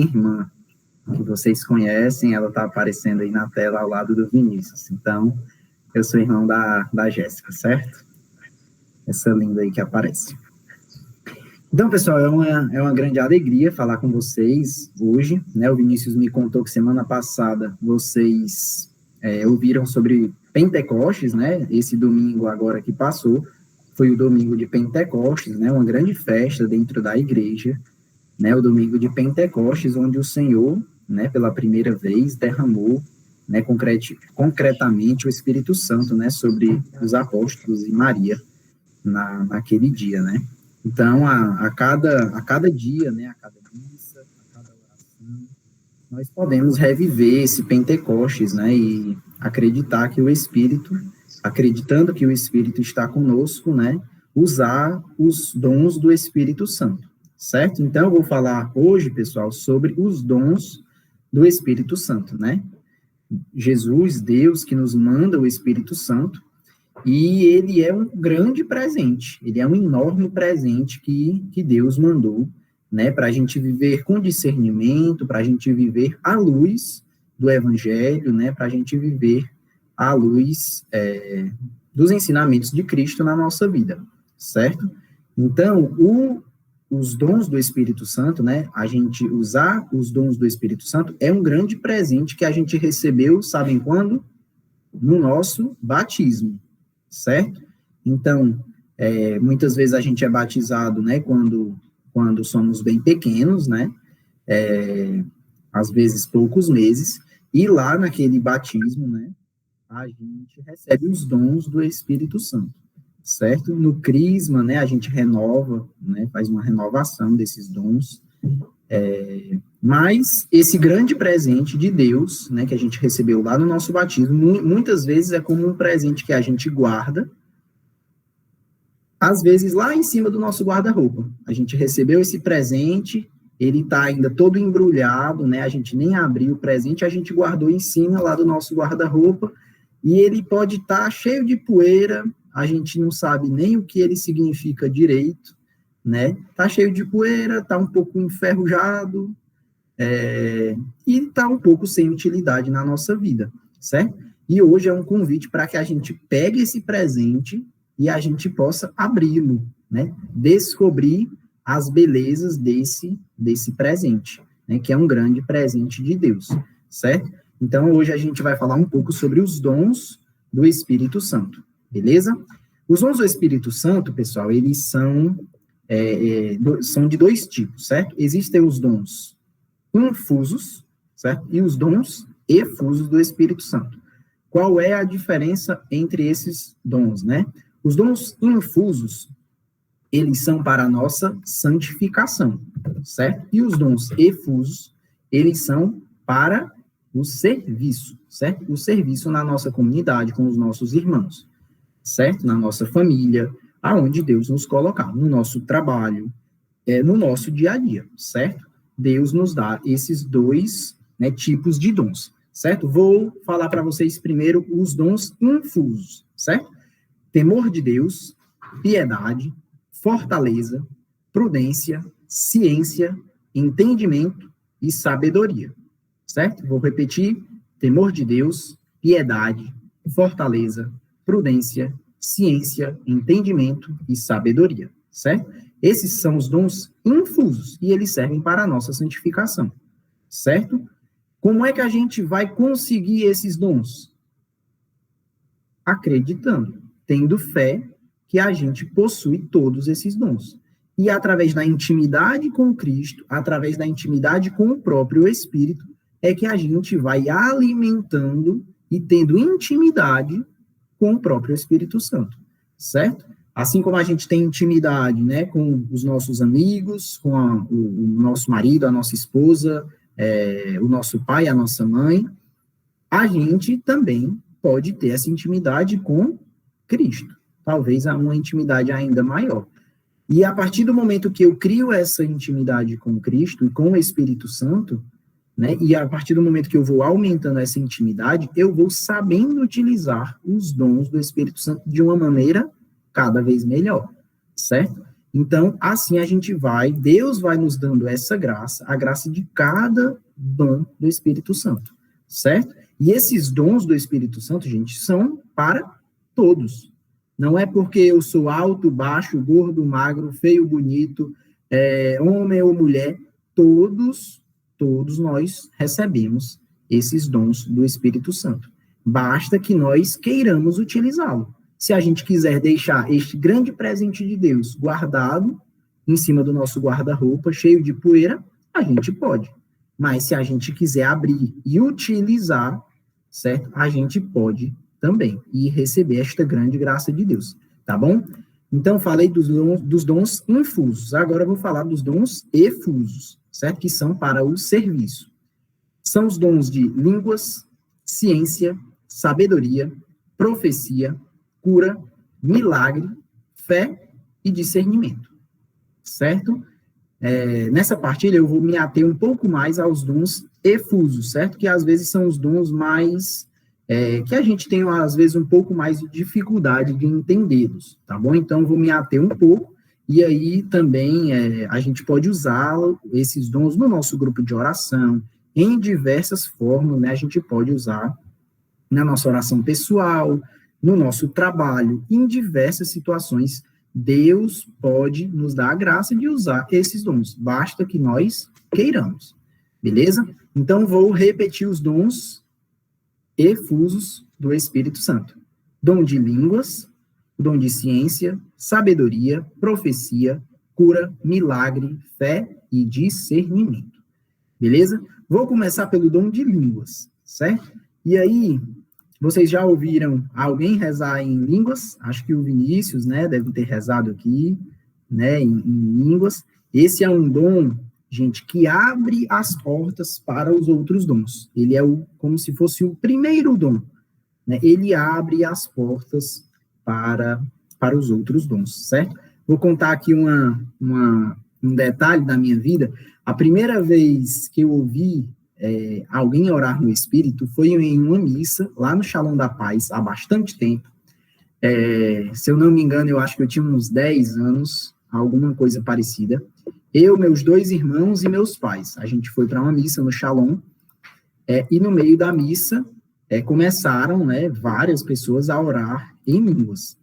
irmã, que vocês conhecem, ela está aparecendo aí na tela ao lado do Vinícius. Então, eu sou irmão da Jéssica, certo? Essa linda aí que aparece. Então, pessoal, é uma grande alegria falar com vocês hoje, né? O Vinícius me contou que semana passada vocês ouviram sobre Pentecostes, né? Esse domingo agora que passou foi o domingo de Pentecostes, né? Uma grande festa dentro da igreja, né? O domingo de Pentecostes, onde o Senhor, né, pela primeira vez, derramou, né, concretamente o Espírito Santo, né, sobre os apóstolos e Maria naquele dia, né? Então, a cada dia, né, a cada missa, a cada oração, nós podemos reviver esse Pentecostes, né, e acreditar que o Espírito, acreditando que o Espírito está conosco, né, usar os dons do Espírito Santo, certo? Então, eu vou falar hoje, pessoal, sobre os dons do Espírito Santo, né? Jesus, Deus, que nos manda o Espírito Santo, e ele é um grande presente, ele é um enorme presente que Deus mandou, né, para a gente viver com discernimento, para a gente viver à luz do Evangelho, né, para a gente viver à luz dos ensinamentos de Cristo na nossa vida, certo? Então, os dons do Espírito Santo, né, a gente usar os dons do Espírito Santo é um grande presente que a gente recebeu, sabem quando? No nosso batismo, certo? Então, muitas vezes a gente é batizado, né, quando somos bem pequenos, né, às vezes poucos meses, e lá naquele batismo, né, a gente recebe os dons do Espírito Santo, certo? No crisma, né, a gente renova, né, faz uma renovação desses dons, mas esse grande presente de Deus, né, que a gente recebeu lá no nosso batismo, muitas vezes é como um presente que a gente guarda, às vezes lá em cima do nosso guarda-roupa. A gente recebeu esse presente, ele está ainda todo embrulhado, né, a gente nem abriu o presente, a gente guardou em cima lá do nosso guarda-roupa, e ele pode estar cheio de poeira, a gente não sabe nem o que ele significa direito, né, tá cheio de poeira, tá um pouco enferrujado, e está um pouco sem utilidade na nossa vida, certo? E hoje é um convite para que a gente pegue esse presente e a gente possa abri-lo, né? Descobrir as belezas desse presente, né? Que é um grande presente de Deus, certo? Então, hoje a gente vai falar um pouco sobre os dons do Espírito Santo, beleza? Os dons do Espírito Santo, pessoal, eles são de dois tipos, certo? Existem os dons infusos, certo? E os dons efusos do Espírito Santo. Qual é a diferença entre esses dons, né? Os dons infusos, eles são para a nossa santificação, certo? E os dons efusos, eles são para o serviço, certo? O serviço na nossa comunidade, com os nossos irmãos, certo? Na nossa família, aonde Deus nos colocar, no nosso trabalho, no nosso dia a dia, certo? Deus nos dá esses dois, né, tipos de dons, certo? Vou falar para vocês primeiro os dons infusos, certo? Temor de Deus, piedade, fortaleza, prudência, ciência, entendimento e sabedoria, certo? Vou repetir: temor de Deus, piedade, fortaleza, prudência, ciência, entendimento e sabedoria, certo? Esses são os dons infusos e eles servem para a nossa santificação, certo? Como é que a gente vai conseguir esses dons? Acreditando, tendo fé que a gente possui todos esses dons. E através da intimidade com Cristo, através da intimidade com o próprio Espírito, é que a gente vai alimentando e tendo intimidade com o próprio Espírito Santo, certo? Assim como a gente tem intimidade, né, com os nossos amigos, com o nosso marido, a nossa esposa, o nosso pai, a nossa mãe, a gente também pode ter essa intimidade com Cristo. Talvez uma intimidade ainda maior. E a partir do momento que eu crio essa intimidade com Cristo e com o Espírito Santo, né, e a partir do momento que eu vou aumentando essa intimidade, eu vou sabendo utilizar os dons do Espírito Santo de uma maneira cada vez melhor, certo? Então, assim a gente Deus vai nos dando essa graça, a graça de cada dom do Espírito Santo, certo? E esses dons do Espírito Santo, gente, são para todos. Não é porque eu sou alto, baixo, gordo, magro, feio, bonito, homem ou mulher, todos nós recebemos esses dons do Espírito Santo. Basta que nós queiramos utilizá-lo. Se a gente quiser deixar este grande presente de Deus guardado em cima do nosso guarda-roupa, cheio de poeira, a gente pode. Mas se a gente quiser abrir e utilizar, certo? A gente pode também e receber esta grande graça de Deus, tá bom? Então, falei dos dons infusos. Agora eu vou falar dos dons efusos, certo? Que são para o serviço. São os dons de línguas, ciência, sabedoria, profecia, cura, milagre, fé e discernimento, certo? Nessa partilha eu vou me ater um pouco mais aos dons efusos, certo? Que às vezes são os dons mais, que a gente tem às vezes um pouco mais de dificuldade de entendê-los, tá bom? Então eu vou me ater um pouco, e aí também a gente pode usar esses dons no nosso grupo de oração, em diversas formas, né? A gente pode usar na nossa oração pessoal, no nosso trabalho, em diversas situações, Deus pode nos dar a graça de usar esses dons, basta que nós queiramos, beleza? Então, vou repetir os dons efusos do Espírito Santo. Dom de línguas, dom de ciência, sabedoria, profecia, cura, milagre, fé e discernimento, beleza? Vou começar pelo dom de línguas, certo? E aí, vocês já ouviram alguém rezar em línguas? Acho que o Vinícius, né, deve ter rezado aqui, né, em línguas. Esse é um dom, gente, que abre as portas para os outros dons. Ele é como se fosse o primeiro dom, né? Ele abre as portas para os outros dons, certo? Vou contar aqui um detalhe da minha vida. A primeira vez que eu ouvi alguém orar no Espírito foi em uma missa, lá no Shalom da Paz, há bastante tempo. Se eu não me engano, eu acho que eu tinha uns 10 anos, alguma coisa parecida. Eu, meus 2 irmãos e meus pais. A gente foi para uma missa no Shalom, e no meio da missa, começaram, né, várias pessoas a orar em línguas.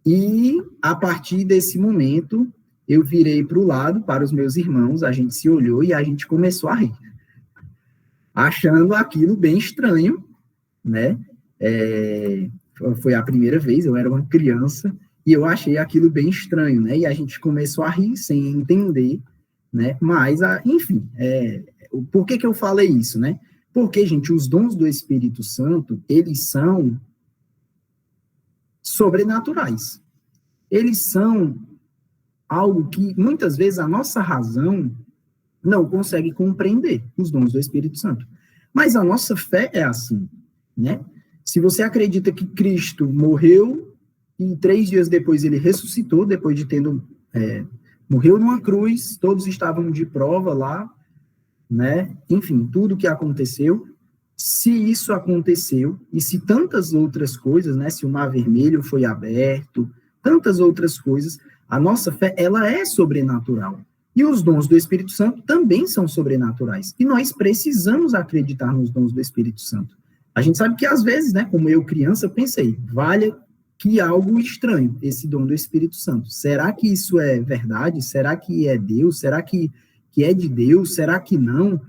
E, a partir desse momento, eu virei para o lado, para os meus irmãos, a gente se olhou e a gente começou a rir, achando aquilo bem estranho, né? Foi a primeira vez, eu era uma criança, e eu achei aquilo bem estranho, né? E a gente começou a rir sem entender, né? Mas, enfim, por que eu falei isso, né? Porque, gente, os dons do Espírito Santo, eles são sobrenaturais. Eles são algo que, muitas vezes, a nossa razão não consegue compreender os dons do Espírito Santo. Mas a nossa fé é assim, né? Se você acredita que Cristo morreu e 3 dias depois ele ressuscitou, depois de morreu numa cruz, todos estavam de prova lá, né? Enfim, tudo que aconteceu. Se isso aconteceu, e se tantas outras coisas, né? Se o Mar Vermelho foi aberto, tantas outras coisas, a nossa fé, ela é sobrenatural. E os dons do Espírito Santo também são sobrenaturais. E nós precisamos acreditar nos dons do Espírito Santo. A gente sabe que, às vezes, né, como eu, criança, pensei, vale que algo estranho, esse dom do Espírito Santo. Será que isso é verdade? Será que é Deus? Será que é de Deus? Será que não?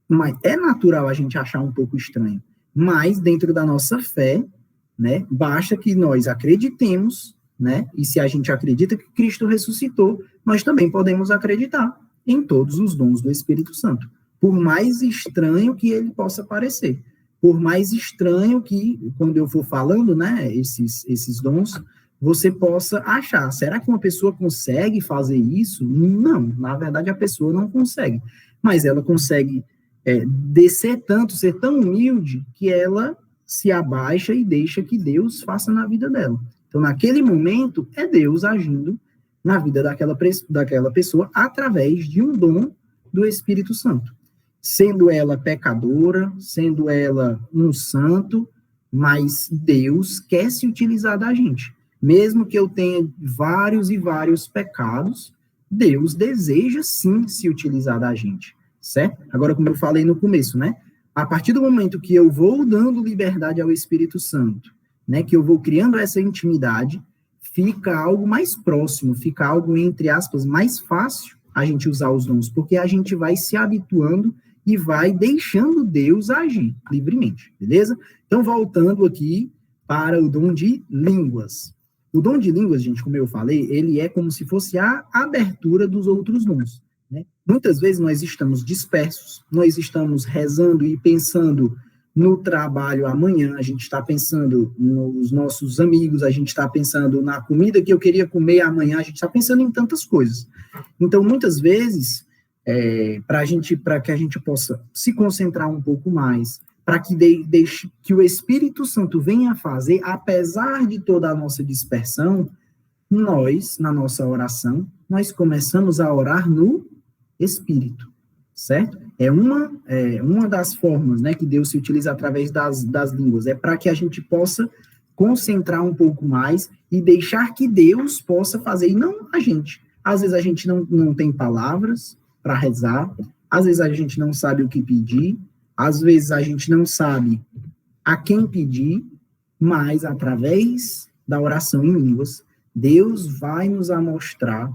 Mas é natural a gente achar um pouco estranho. Mas, dentro da nossa fé, né, basta que nós acreditemos, né? E se a gente acredita que Cristo ressuscitou, nós também podemos acreditar em todos os dons do Espírito Santo. Por mais estranho que ele possa parecer. Por mais estranho que, quando eu for falando, né, esses dons, você possa achar, será que uma pessoa consegue fazer isso? Não, na verdade a pessoa não consegue. Mas ela consegue descer tanto, ser tão humilde, que ela se abaixa e deixa que Deus faça na vida dela. Então, naquele momento, é Deus agindo na vida daquela pessoa através de um dom do Espírito Santo. Sendo ela pecadora, sendo ela um santo, mas Deus quer se utilizar da gente. Mesmo que eu tenha vários e vários pecados, Deus deseja sim se utilizar da gente, certo? Agora, como eu falei no começo, né? A partir do momento que eu vou dando liberdade ao Espírito Santo, né? Que eu vou criando essa intimidade, fica algo mais próximo, fica algo, entre aspas, mais fácil a gente usar os dons, porque a gente vai se habituando e vai deixando Deus agir livremente, beleza? Então, voltando aqui para o dom de línguas. O dom de línguas, gente, como eu falei, ele é como se fosse a abertura dos outros dons, né? Muitas vezes nós estamos dispersos, nós estamos rezando e pensando no trabalho amanhã, a gente está pensando nos nossos amigos, a gente está pensando na comida que eu queria comer amanhã, a gente está pensando em tantas coisas. Então, muitas vezes, para que a gente possa se concentrar um pouco mais, para que deixe que o Espírito Santo venha fazer, apesar de toda a nossa dispersão, nós, na nossa oração, nós começamos a orar no Espírito, certo? É uma das formas, né, que Deus se utiliza através das línguas, é para que a gente possa concentrar um pouco mais e deixar que Deus possa fazer, e não a gente. Às vezes a gente não tem palavras para rezar, às vezes a gente não sabe o que pedir, às vezes a gente não sabe a quem pedir, mas através da oração em línguas, Deus vai nos amostrar,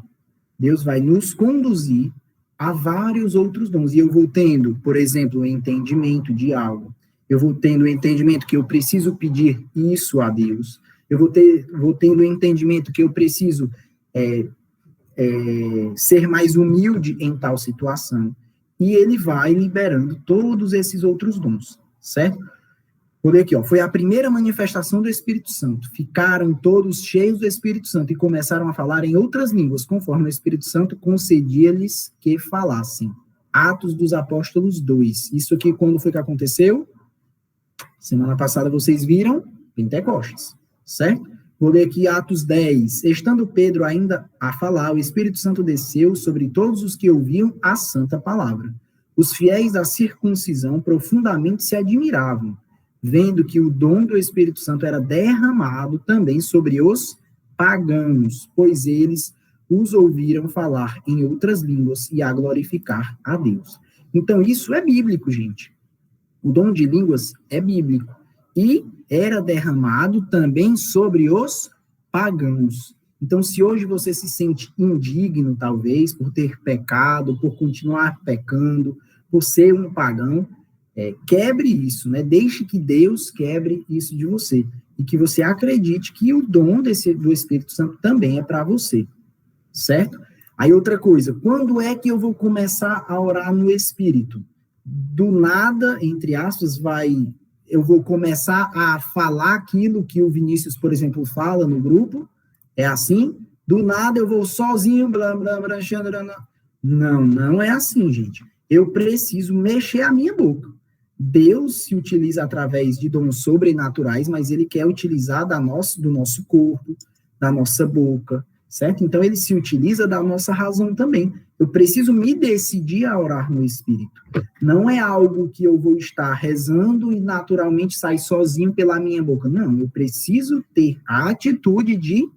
Deus vai nos conduzir a vários outros dons. E eu vou tendo, por exemplo, o entendimento de algo. Eu vou tendo o entendimento que eu preciso pedir isso a Deus. Eu vou tendo o entendimento que eu preciso ser mais humilde em tal situação. E ele vai liberando todos esses outros dons, certo? Vou ler aqui, ó. Foi a primeira manifestação do Espírito Santo. Ficaram todos cheios do Espírito Santo e começaram a falar em outras línguas, conforme o Espírito Santo concedia-lhes que falassem. Atos dos Apóstolos 2. Isso aqui, quando foi que aconteceu? Semana passada vocês viram Pentecostes, certo? Vou ler aqui Atos 10. Estando Pedro ainda a falar, o Espírito Santo desceu sobre todos os que ouviam a santa palavra. Os fiéis da circuncisão profundamente se admiravam, vendo que o dom do Espírito Santo era derramado também sobre os pagãos, pois eles os ouviram falar em outras línguas e a glorificar a Deus. Então, isso é bíblico, gente. O dom de línguas é bíblico. E era derramado também sobre os pagãos. Então, se hoje você se sente indigno, talvez, por ter pecado, por continuar pecando, por ser um pagão, quebre isso, né? Deixe que Deus quebre isso de você. E que você acredite que o dom do Espírito Santo também é para você. Certo? Aí outra coisa, quando é que eu vou começar a orar no Espírito? Do nada, entre aspas, eu vou começar a falar aquilo que o Vinícius, por exemplo, fala no grupo, é assim? Do nada eu vou sozinho, blá, blá, blá, blá. Não é assim, gente. Eu preciso mexer a minha boca. Deus se utiliza através de dons sobrenaturais, mas ele quer utilizar do nosso corpo, da nossa boca, certo? Então, ele se utiliza da nossa razão também. Eu preciso me decidir a orar no Espírito. Não é algo que eu vou estar rezando e naturalmente sai sozinho pela minha boca. Não, eu preciso ter a atitude de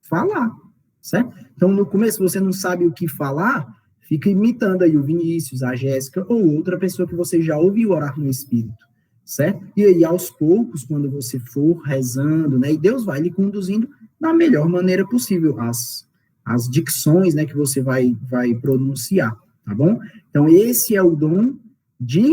falar, certo? Então, no começo, você não sabe o que falar, fica imitando aí o Vinícius, a Jéssica ou outra pessoa que você já ouviu orar no Espírito, certo? E aí, aos poucos, quando você for rezando, né, e Deus vai lhe conduzindo da melhor maneira possível as dicções, né, que você vai pronunciar, tá bom? Então, esse é o dom de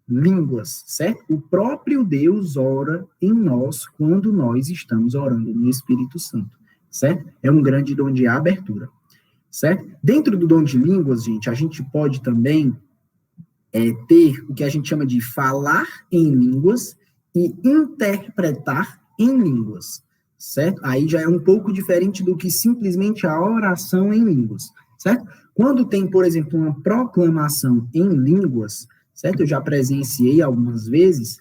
línguas, certo? O próprio Deus ora em nós quando nós estamos orando no Espírito Santo, certo? É um grande dom de abertura, certo? Dentro do dom de línguas, gente, a gente pode também ter o que a gente chama de falar em línguas e interpretar em línguas, certo? Aí já é um pouco diferente do que simplesmente a oração em línguas, certo? Quando tem, por exemplo, uma proclamação em línguas, certo? Eu já presenciei algumas vezes,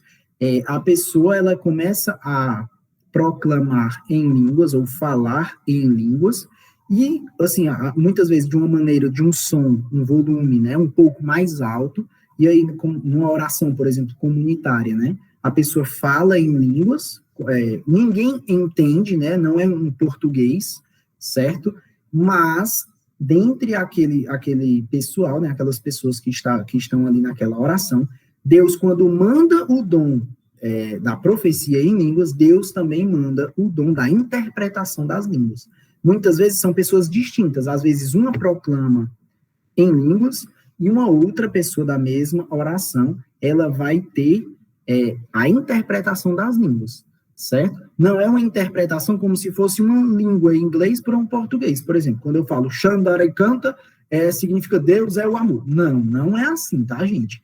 a pessoa, ela começa a proclamar em línguas ou falar em línguas e, assim, muitas vezes de uma maneira, de um som, um volume, né, um pouco mais alto, e aí, numa oração, por exemplo, comunitária, né, a pessoa fala em línguas, ninguém entende, né? Não é um português, certo? Mas, dentre aquele pessoal, né? Aquelas pessoas que estão ali naquela oração, Deus, quando manda o dom da profecia em línguas, Deus também manda o dom da interpretação das línguas. Muitas vezes são pessoas distintas, às vezes uma proclama em línguas e uma outra pessoa da mesma oração, ela vai ter a interpretação das línguas, certo? Não é uma interpretação como se fosse uma língua em inglês para um português, por exemplo. Quando eu falo Xandara e canta, significa Deus é o amor. Não é assim, tá, gente?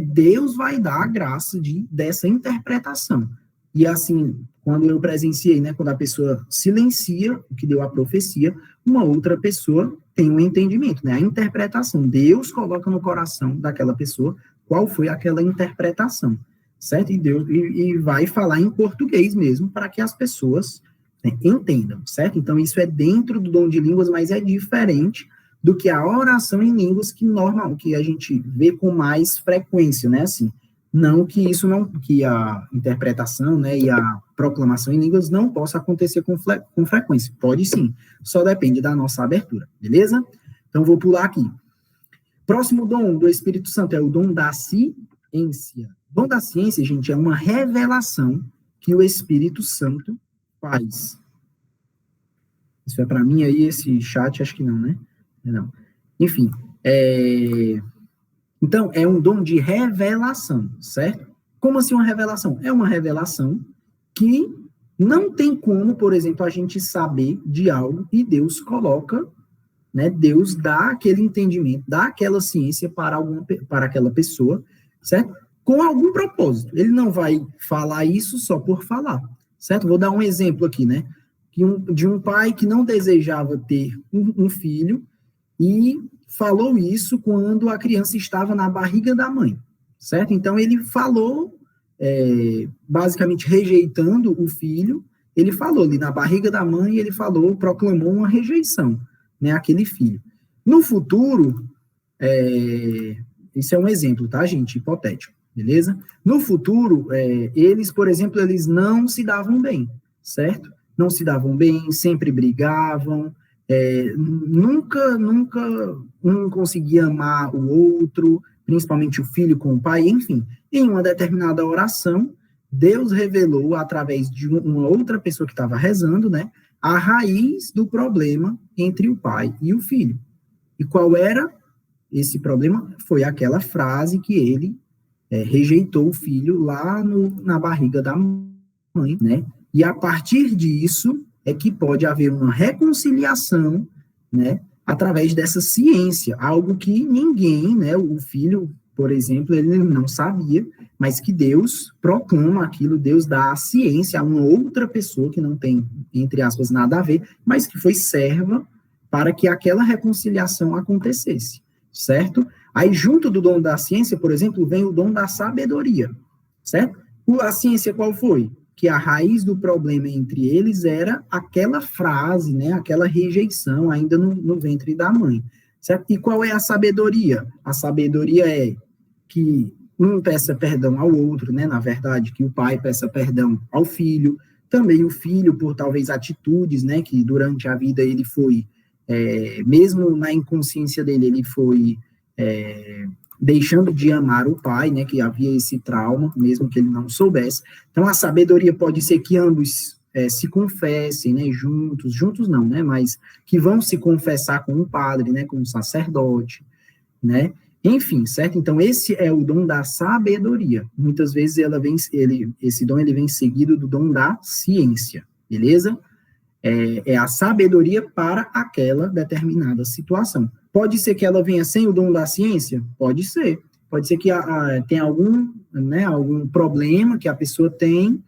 Deus vai dar a graça dessa interpretação. E assim, quando eu presenciei, né, quando a pessoa silencia o que deu a profecia, uma outra pessoa tem um entendimento, né, a interpretação. Deus coloca no coração daquela pessoa qual foi aquela interpretação, certo? E vai falar em português mesmo, para que as pessoas, né, entendam, certo? Então, isso é dentro do dom de línguas, mas é diferente do que a oração em línguas que a gente vê com mais frequência, né, assim, não que a interpretação, né, e a proclamação em línguas não possa acontecer com frequência, pode sim, só depende da nossa abertura, beleza? Então, vou pular aqui. Próximo dom do Espírito Santo é o dom da ciência. O dom da ciência, gente, é uma revelação que o Espírito Santo faz. Isso é para mim aí, esse chat, acho que não, né? Não. Enfim, então, é um dom de revelação, certo? Como assim uma revelação? É uma revelação que não tem como, por exemplo, a gente saber de algo e Deus coloca, né? Deus dá aquele entendimento, dá aquela ciência para aquela pessoa, certo? Com algum propósito. Ele não vai falar isso só por falar, certo? Vou dar um exemplo aqui, né? De um pai que não desejava ter um filho, e falou isso quando a criança estava na barriga da mãe, certo? Então, ele falou, basicamente rejeitando o filho, ele falou ali na barriga da mãe, ele proclamou uma rejeição, né, àquele filho. No futuro, isso é um exemplo, tá, gente? Hipotético, beleza? No futuro, eles, por exemplo, eles não se davam bem, certo? Não se davam bem, sempre brigavam, nunca um conseguia amar o outro, principalmente o filho com o pai, enfim. Em uma determinada oração, Deus revelou, através de uma outra pessoa que estava rezando, né, a raiz do problema entre o pai e o filho. E qual era esse problema? Foi aquela frase que ele rejeitou o filho lá na barriga da mãe, né? E a partir disso é que pode haver uma reconciliação, né, através dessa ciência, algo que ninguém, né, o filho, por exemplo, ele não sabia, mas que Deus proclama aquilo, Deus dá a ciência a uma outra pessoa que não tem, entre aspas, nada a ver, mas que foi serva para que aquela reconciliação acontecesse, certo? Aí, junto do dom da ciência, por exemplo, vem o dom da sabedoria, certo? A ciência qual foi? Que a raiz do problema entre eles era aquela frase, né, aquela rejeição ainda no ventre da mãe, certo? E qual é a sabedoria? A sabedoria é que um peça perdão ao outro, né, na verdade, que o pai peça perdão ao filho, também o filho por talvez atitudes, né, que durante a vida ele foi, mesmo na inconsciência dele, ele foi deixando de amar o pai, né, que havia esse trauma, mesmo que ele não soubesse. Então, a sabedoria pode ser que ambos se confessem, né, juntos não, né, mas que vão se confessar com o padre, né, com o sacerdote, né, enfim, certo? Então, esse é o dom da sabedoria. Muitas vezes esse dom ele vem seguido do dom da ciência, beleza? É a sabedoria para aquela determinada situação. Pode ser que ela venha sem o dom da ciência? Pode ser. Pode ser que tenha algum problema que a pessoa tem,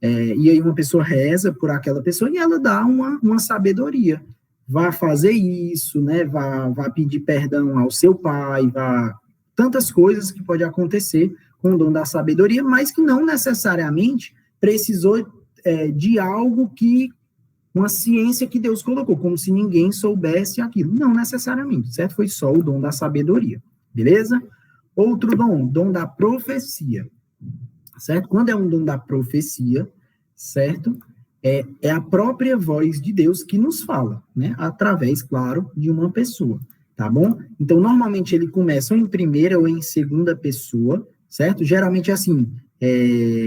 e aí uma pessoa reza por aquela pessoa e ela dá uma sabedoria. Vá fazer isso, né? Vá pedir perdão ao seu pai, tantas coisas que pode acontecer com o dom da sabedoria, mas que não necessariamente precisou de algo uma ciência que Deus colocou, como se ninguém soubesse aquilo. Não necessariamente, certo? Foi só o dom da sabedoria, beleza? Outro dom da profecia, certo? Quando é um dom da profecia, certo? É a própria voz de Deus que nos fala, né? Através, claro, de uma pessoa, tá bom? Então, normalmente ele começa ou em primeira ou em segunda pessoa, certo? Geralmente é assim,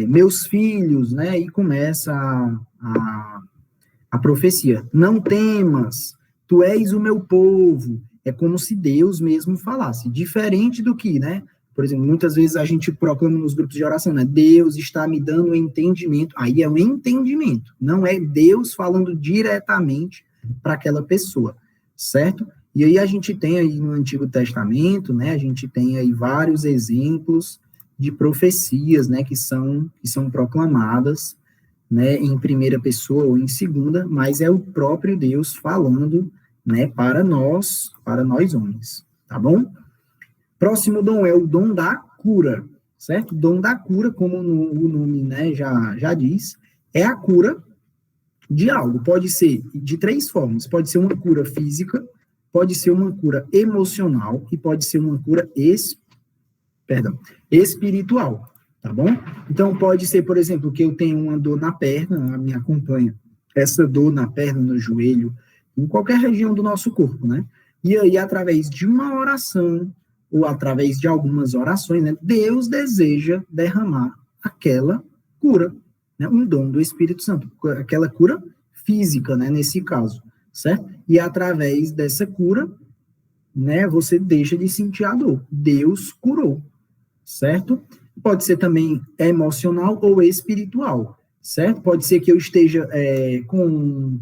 meus filhos, né? E começa a profecia. Não temas, tu és o meu povo. É como se Deus mesmo falasse. Diferente do que, né? Por exemplo, muitas vezes a gente proclama nos grupos de oração, né? Deus está me dando um entendimento. Aí é um entendimento. Não é Deus falando diretamente para aquela pessoa, certo? E aí a gente tem aí no Antigo Testamento, né? A gente tem aí vários exemplos de profecias, né? Que são proclamadas, né, em primeira pessoa ou em segunda, mas é o próprio Deus falando, né, para nós homens, tá bom? Próximo dom é o dom da cura, certo? Dom da cura, como o nome, né, já diz, é a cura de algo. Pode ser de três formas. Pode ser uma cura física, pode ser uma cura emocional e pode ser uma cura espiritual. Tá bom? Então, pode ser, por exemplo, que eu tenho uma dor na perna, me acompanha essa dor na perna, no joelho, em qualquer região do nosso corpo, né? E aí, através de uma oração, ou através de algumas orações, né, Deus deseja derramar aquela cura, né, um dom do Espírito Santo, aquela cura física, né, nesse caso, certo? E através dessa cura, né, você deixa de sentir a dor. Deus curou, certo? Pode ser também emocional ou espiritual, certo? Pode ser que eu esteja com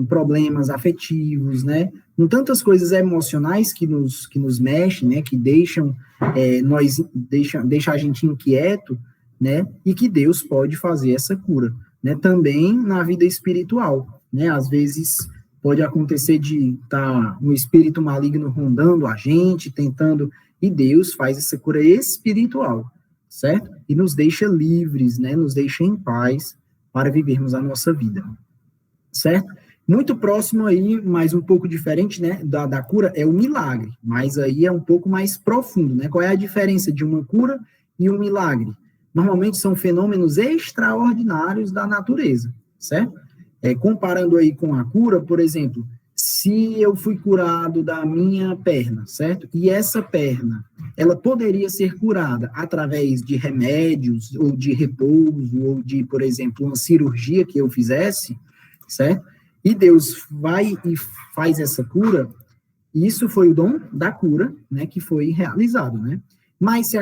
problemas afetivos, né? Com tantas coisas emocionais que nos mexem, né? Que deixa a gente inquieto, né? E que Deus pode fazer essa cura, né? Também na vida espiritual, né? Às vezes pode acontecer de estar um espírito maligno rondando a gente, tentando, e Deus faz essa cura espiritual, certo? E nos deixa livres, né? Nos deixa em paz para vivermos a nossa vida, certo? Muito próximo aí, mas um pouco diferente, né, da cura, é o milagre, mas aí é um pouco mais profundo, né? Qual é a diferença de uma cura e um milagre? Normalmente são fenômenos extraordinários da natureza, certo? Comparando aí com a cura, por exemplo, se eu fui curado da minha perna, certo? E essa perna, ela poderia ser curada através de remédios, ou de repouso, ou de, por exemplo, uma cirurgia que eu fizesse, certo? E Deus vai e faz essa cura, e isso foi o dom da cura, né, que foi realizado, né? Mas se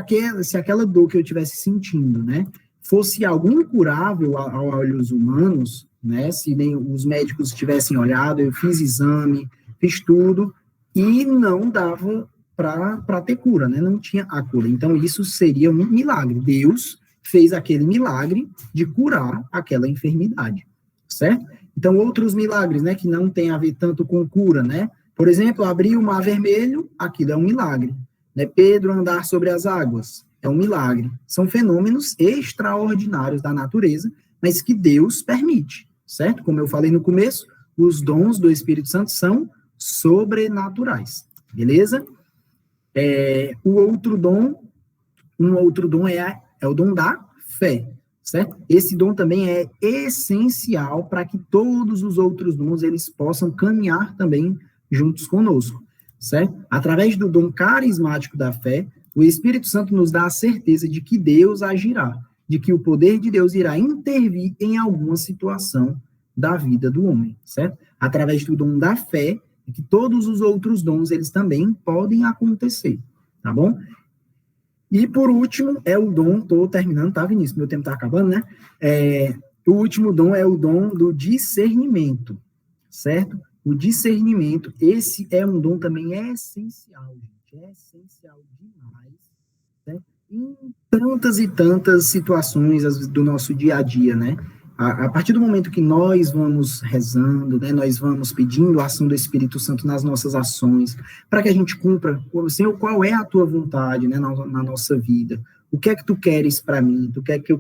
aquela dor que eu estivesse sentindo, né, fosse algo incurável a olhos humanos, né, se nem os médicos tivessem olhado, eu fiz exame, fiz tudo, e não dava para ter cura, né, não tinha a cura. Então, isso seria um milagre. Deus fez aquele milagre de curar aquela enfermidade, certo? Então, outros milagres, né, que não tem a ver tanto com cura, né, por exemplo, abrir o mar vermelho, aquilo é um milagre, né, Pedro andar sobre as águas, é um milagre. São fenômenos extraordinários da natureza, mas que Deus permite, certo? Como eu falei no começo, os dons do Espírito Santo são sobrenaturais, beleza? Um outro dom é o dom da fé, certo? Esse dom também é essencial para que todos os outros dons eles possam caminhar também juntos conosco, certo? Através do dom carismático da fé, o Espírito Santo nos dá a certeza de que Deus agirá, de que o poder de Deus irá intervir em alguma situação da vida do homem, certo? Através do dom da fé, é que todos os outros dons, eles também podem acontecer, tá bom? E, por último, é o dom, estou terminando, tá, Vinícius? Meu tempo está acabando, né? O último dom é o dom do discernimento, certo? O discernimento, esse é um dom também essencial, gente, é essencial demais, né? Em tantas e tantas situações do nosso dia a dia, né? A partir do momento que nós vamos rezando, né, nós vamos pedindo a ação do Espírito Santo nas nossas ações, para que a gente cumpra, Senhor, qual é a tua vontade, né, na nossa vida? O que é que tu queres para mim? Tu quer que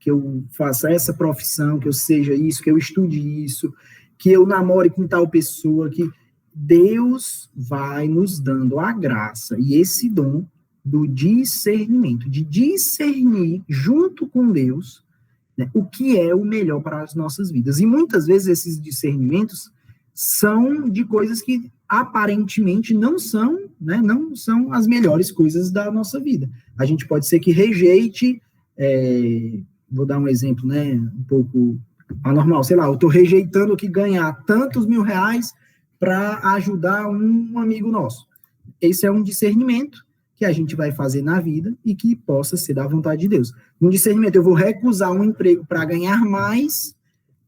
eu faça essa profissão, que eu seja isso, que eu estude isso, que eu namore com tal pessoa, que Deus vai nos dando a graça e esse dom do discernimento, de discernir junto com Deus, né? O que é o melhor para as nossas vidas. E muitas vezes esses discernimentos são de coisas que aparentemente não são, né, não são as melhores coisas da nossa vida. A gente pode ser que rejeite, vou dar um exemplo, né, um pouco anormal, sei lá, eu estou rejeitando que ganhar tantos R$ 1.000 para ajudar um amigo nosso. Esse é um discernimento que a gente vai fazer na vida e que possa ser da vontade de Deus. Um discernimento, eu vou recusar um emprego para ganhar mais,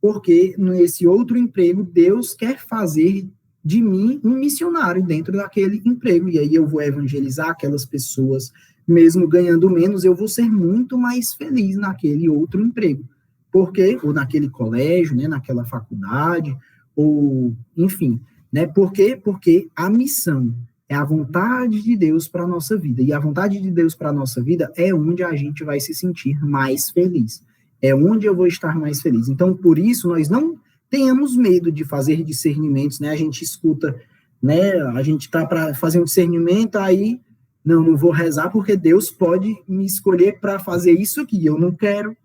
porque nesse outro emprego Deus quer fazer de mim um missionário dentro daquele emprego, e aí eu vou evangelizar aquelas pessoas, mesmo ganhando menos, eu vou ser muito mais feliz naquele outro emprego. Por quê? Ou naquele colégio, né, naquela faculdade, ou, enfim, né, por quê? Porque a missão é a vontade de Deus para a nossa vida, e a vontade de Deus para a nossa vida é onde a gente vai se sentir mais feliz, é onde eu vou estar mais feliz. Então, por isso, nós não tenhamos medo de fazer discernimentos, né, a gente escuta, né, a gente está para fazer um discernimento, aí, não vou rezar, porque Deus pode me escolher para fazer isso aqui, eu não quero,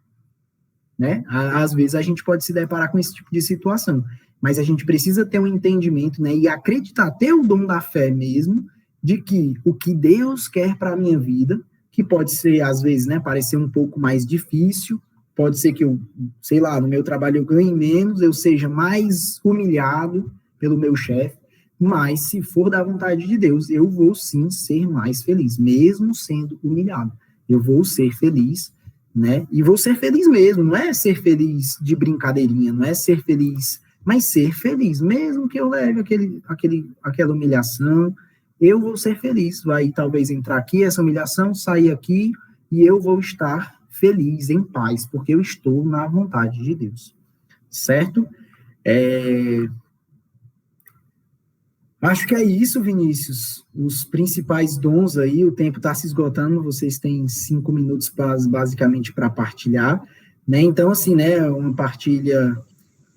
né? Às vezes a gente pode se deparar com esse tipo de situação, mas a gente precisa ter um entendimento, né, e acreditar, ter o dom da fé mesmo, de que o que Deus quer para a minha vida, que pode ser, às vezes, né, parecer um pouco mais difícil, pode ser que eu, sei lá, no meu trabalho eu ganhe menos, eu seja mais humilhado pelo meu chefe, mas se for da vontade de Deus, eu vou sim ser mais feliz, mesmo sendo humilhado. Eu vou ser feliz, né? E vou ser feliz mesmo, não é ser feliz de brincadeirinha, não é ser feliz, mas ser feliz, mesmo que eu leve aquela humilhação, eu vou ser feliz. Vai talvez entrar aqui essa humilhação, sair aqui, e eu vou estar feliz, em paz, porque eu estou na vontade de Deus, certo? Acho que é isso, Vinícius. Os principais dons aí, o tempo está se esgotando, vocês têm 5 minutos basicamente para partilhar, né? Então, assim, né, uma partilha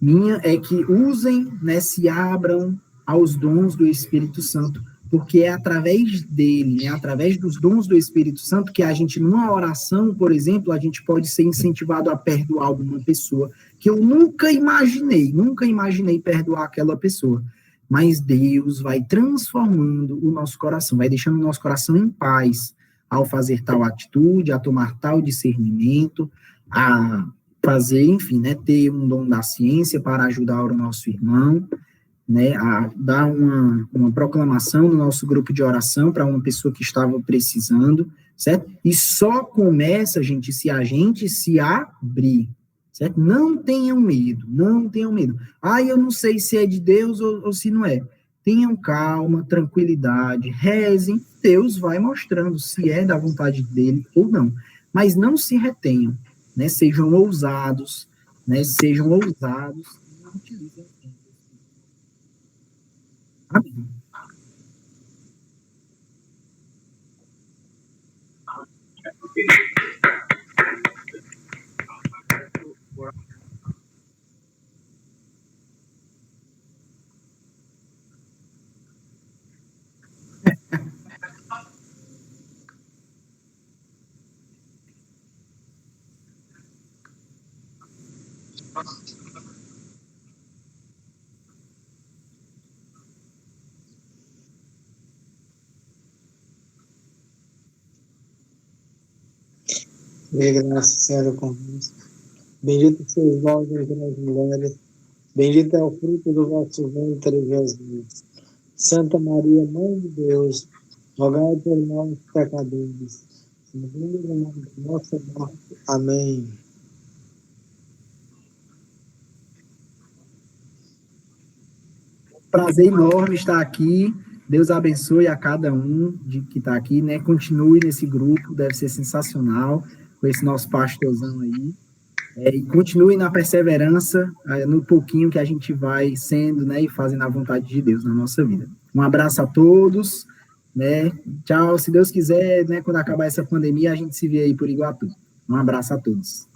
minha é que usem, né, se abram aos dons do Espírito Santo, porque é através dele, né, através dos dons do Espírito Santo, que a gente, numa oração, por exemplo, a gente pode ser incentivado a perdoar alguma pessoa que eu nunca imaginei perdoar aquela pessoa. Mas Deus vai transformando o nosso coração, vai deixando o nosso coração em paz ao fazer tal atitude, a tomar tal discernimento, a fazer, enfim, né, ter um dom da ciência para ajudar o nosso irmão, né, a dar uma proclamação no nosso grupo de oração para uma pessoa que estava precisando, certo? E só começa, gente, se a gente se abrir, certo? Não tenham medo, não tenham medo. Eu não sei se é de Deus ou se não é. Tenham calma, tranquilidade, rezem, Deus vai mostrando se é da vontade dele ou não. Mas não se retenham, né? Sejam ousados, né? Sejam ousados e não utilizem. Amém. Dê graça, Senhor, convosco. Bendito sois vós entre as mulheres, bendito é o fruto do vosso ventre, Jesus. Santa Maria, Mãe de Deus, rogai por nós, pecadores, no mundo da nossa morte. Amém. Prazer enorme estar aqui. Deus abençoe a cada um que está aqui, né? Continue nesse grupo, deve ser sensacional, com esse nosso pastorzão aí. E continue na perseverança, no pouquinho que a gente vai sendo, né? E fazendo a vontade de Deus na nossa vida. Um abraço a todos, né? Tchau. Se Deus quiser, né? Quando acabar essa pandemia, a gente se vê aí por Iguatu. Um abraço a todos.